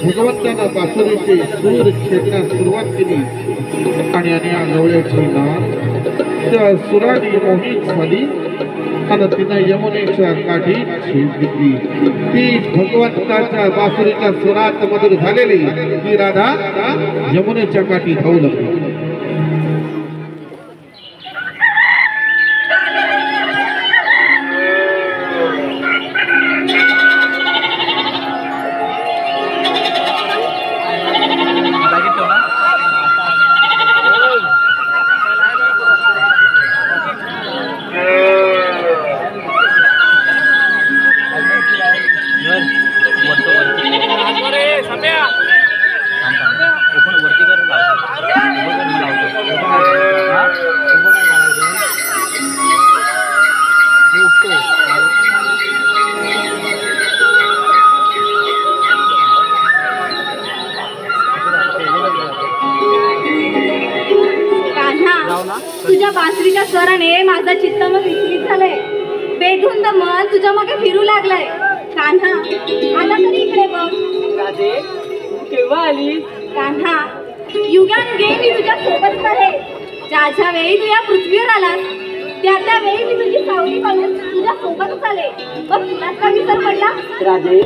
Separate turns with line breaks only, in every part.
भगवंतांना बासुरीचे सूर छेदण्यास सुरुवात केली आणि या गवळ्याची नार त्या सुराने मोहित झाली आणि तिने यमुनेच्या काठी झेप घेतली। ती भगवंताच्या बासुरीच्या सुरात मधुर झालेली ती राधा यमुनेच्या काठी धावू लागली।
तुझ्या बासरीच्या स्वराने माझा चित्त मग विचलित झालंय। बेधुंद मन तुझ्या मागे फिरू लागलंय। कान्हा आता तरी इकडे बघ।
राधे केव्हा आली?
कान्हा युगानुगे मी तुझ्या सोबतच आहे। ज्या वेळी तू या पृथ्वीवर आलास त्या वेळी मी तुझी सावली पाहून तुझ्या सोबतच आले। मग तुला का विसर पडला?
राधे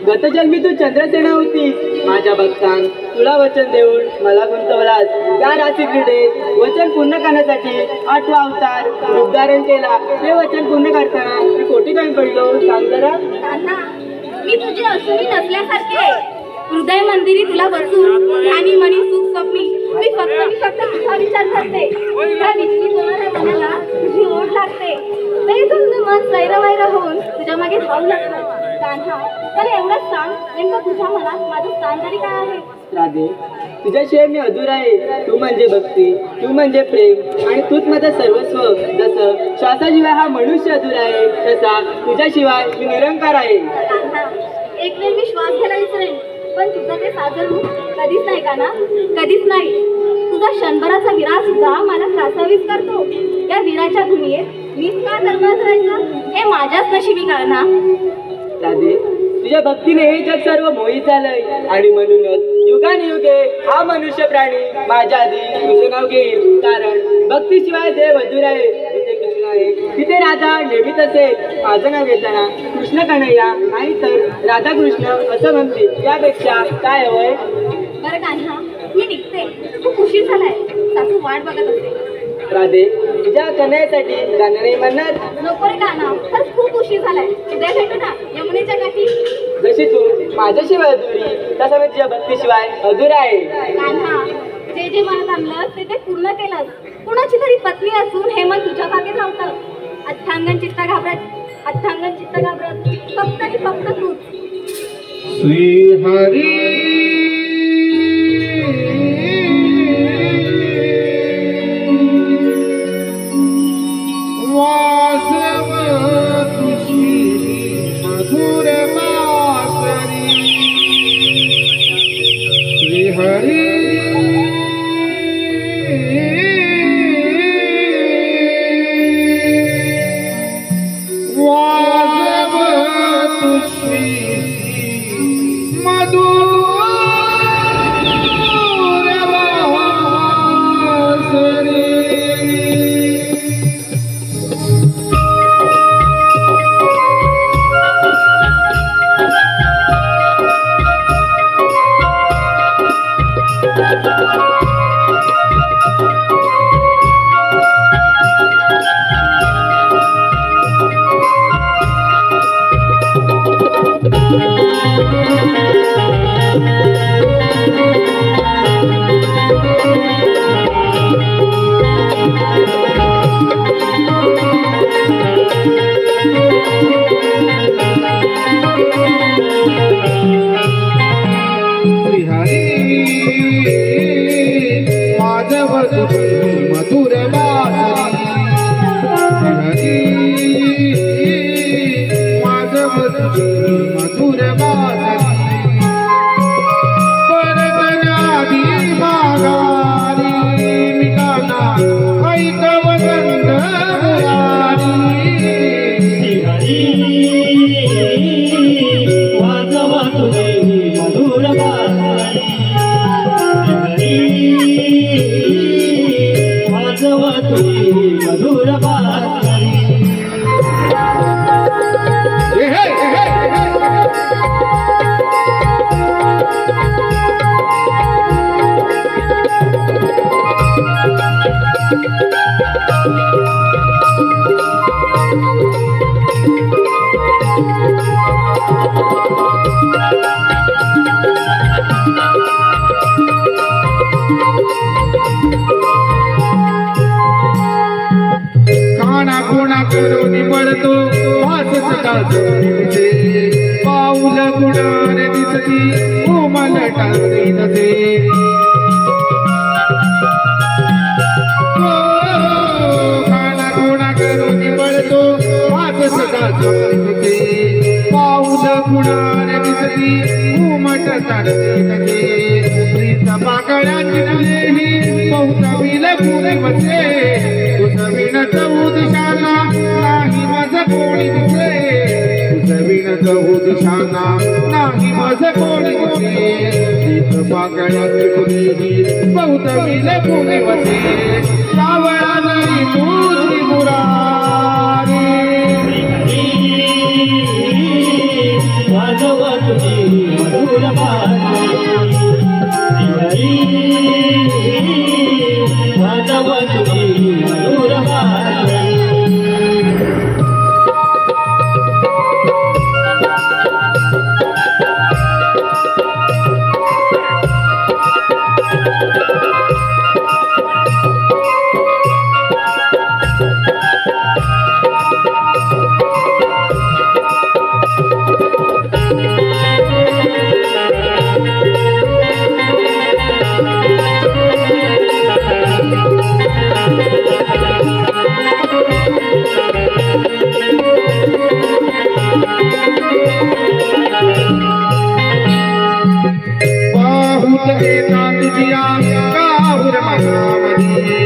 गतजन्मी तू चंद्रसेना होतीस। माझ्या भक्तान तुला वचन देऊन मला गुंतवलास। त्या राशी क्रीडेत वचन पूर्ण करण्यासाठी 8वा अवतार रूप धारण केला। ते वचन पूर्ण करताना मी कोटी कमी पडलो सांग जरा।
कान्हा मी तुझी असूनही नसल्यासारखी आहे। हृदय मंदिरी तुला बसून आणि मनी सुख स्वप्नी मी फक्त तुझा विचार करते। तुझ्या विचलित होणाऱ्या मनाला तुझी ओढ लागते। बेधुंद मन सैरवैर होऊन तुझ्या मागे धावू लागतं। कान्हा तर एवढंच सांग नेमकं तुझ्या मनात माझं स्थान तरी काय आहे?
राधे तुझ्याशिवाय मी अधुरा आहे। तू म्हणजे भक्ती, तू म्हणजे प्रेम आणि तूच माझं सर्वस्व। जसं श्वासाशिवाय हा मनुष्य अधुरा आहे तसा तुझ्याशिवाय मी निरंकार आहे।
कान्हा एक वेळ मी श्वास घ्यायला विसरेन पण तुझं ते साजर रूप कधीच नाही कान्हा, कधीच नाही। तुझा क्षणभराचा विराह सुद्धा मला त्रासावीस करतो। या विराच्या भूमीत मीच का दरबार करायचं हे माझ्याच नशिबी कान्हा।
राधे तुझ्या भक्तीने हे जग सर्व मोहित झालंय आणि म्हणूनच युगानुयुगे हा मनुष्य प्राणी माझ्या आधी तुझं नाव घेईल। कारण भक्तीशिवाय देव अधुरा आहे। जिथे कृष्ण आहे तिथे राधा नेहमीच असेल। माझं नाव घेताना कृष्ण कन्हैया नाही तर राधा कृष्ण असं म्हणतील। यापेक्षा काय हवंय?
बरं कान्हा मी निघते। खूप उशीर झालाय। सासू वाट बघत असते।
राधे तुझ्या कन्हैयासाठी गाणं नाही म्हणणार?
नको रे कान्हा खरंच खूप उशीर झालाय। उद्या भेटू ना यमुनेच्या काठी।
जशी तू माझ्याशिवाय अधुरी तसं मी तुझ्या भक्तीशिवाय अधुरा आहे।
कान्हा जे मनात आणलं ते पूर्ण केलंस। कुणाची तरी पत्नी असून हे मन तुझ्या मागे धावतं। अथांगण चित्त घाबरत फक्त आणि फक्त तूच।
श्री हरी वाजव तुझी मधुर बासरी। श्री हरी वाजव तुझी मधुर बासरी। मधुर बासरी हरी वाजव तुझी मधुर बासरी परतनादी माघारी मिकाना ऐकव गंध मुरारी
हरी वाजव तुझी मधुर बासरी हरी वाजव तुझी मधुर बासरी
काना कोणा करून पडतो वास सदा जोडते पाऊल गुणार दिसती कोमल टाकते नसे काना कोणा करून पडतो वास सदा जोडते पाऊल गुणार दिसती कोमल टाकते नसे प्रीत पाकळ्याची फुलेही बहुत विल फुले बसे तुझविण चहू दिशाना नाही माझ कोणी दिसे तुझविण चहू दिशाना नाही माझ कोणी दिसे प्रीत पाकळ्याची फुलेही बहुत विल फुले बसे सावळा जरी तुझी मुरारी
वाजव तुझी मधुर बासरी हरी वाजव तुझी मधुर बासरी काहुर मनामध्ये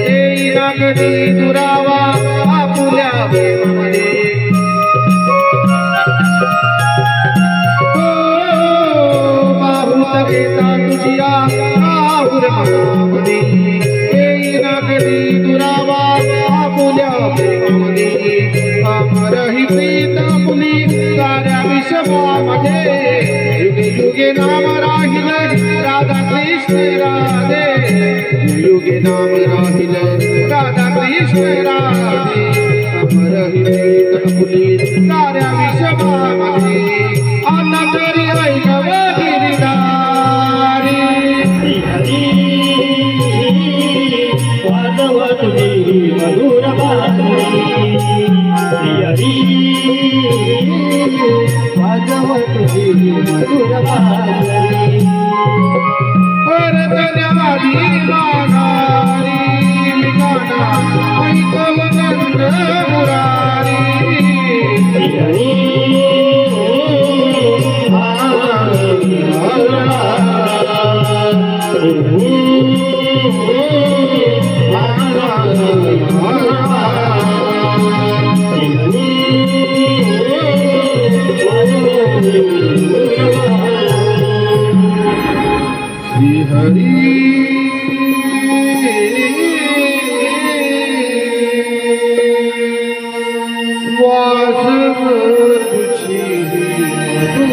येईना कधी दुरावा आपुल्या प्रेमामध्ये बाहुत घेता तुझिया काहुर मनामध्ये येईना कधी दुरावा आपुल्या प्रेमामध्ये अमर ही प्रीत मुली साऱ्या विश्वामध्ये युगे युगे नाम राहिल राधा कृष्ण राधे युगे नाम राहिल राधा कृष्ण राधे अमर ही प्रीत मुली साऱ्या विश्वामध्ये आता तरी ऐकव गिरिधारी हरी वाजव तुझी मधुर बासरी हरी वाजव तुझी मधुर बासरी
परतनादी माघारी मिकाना ऐकव गंध मुरारी
हरी
हरी वास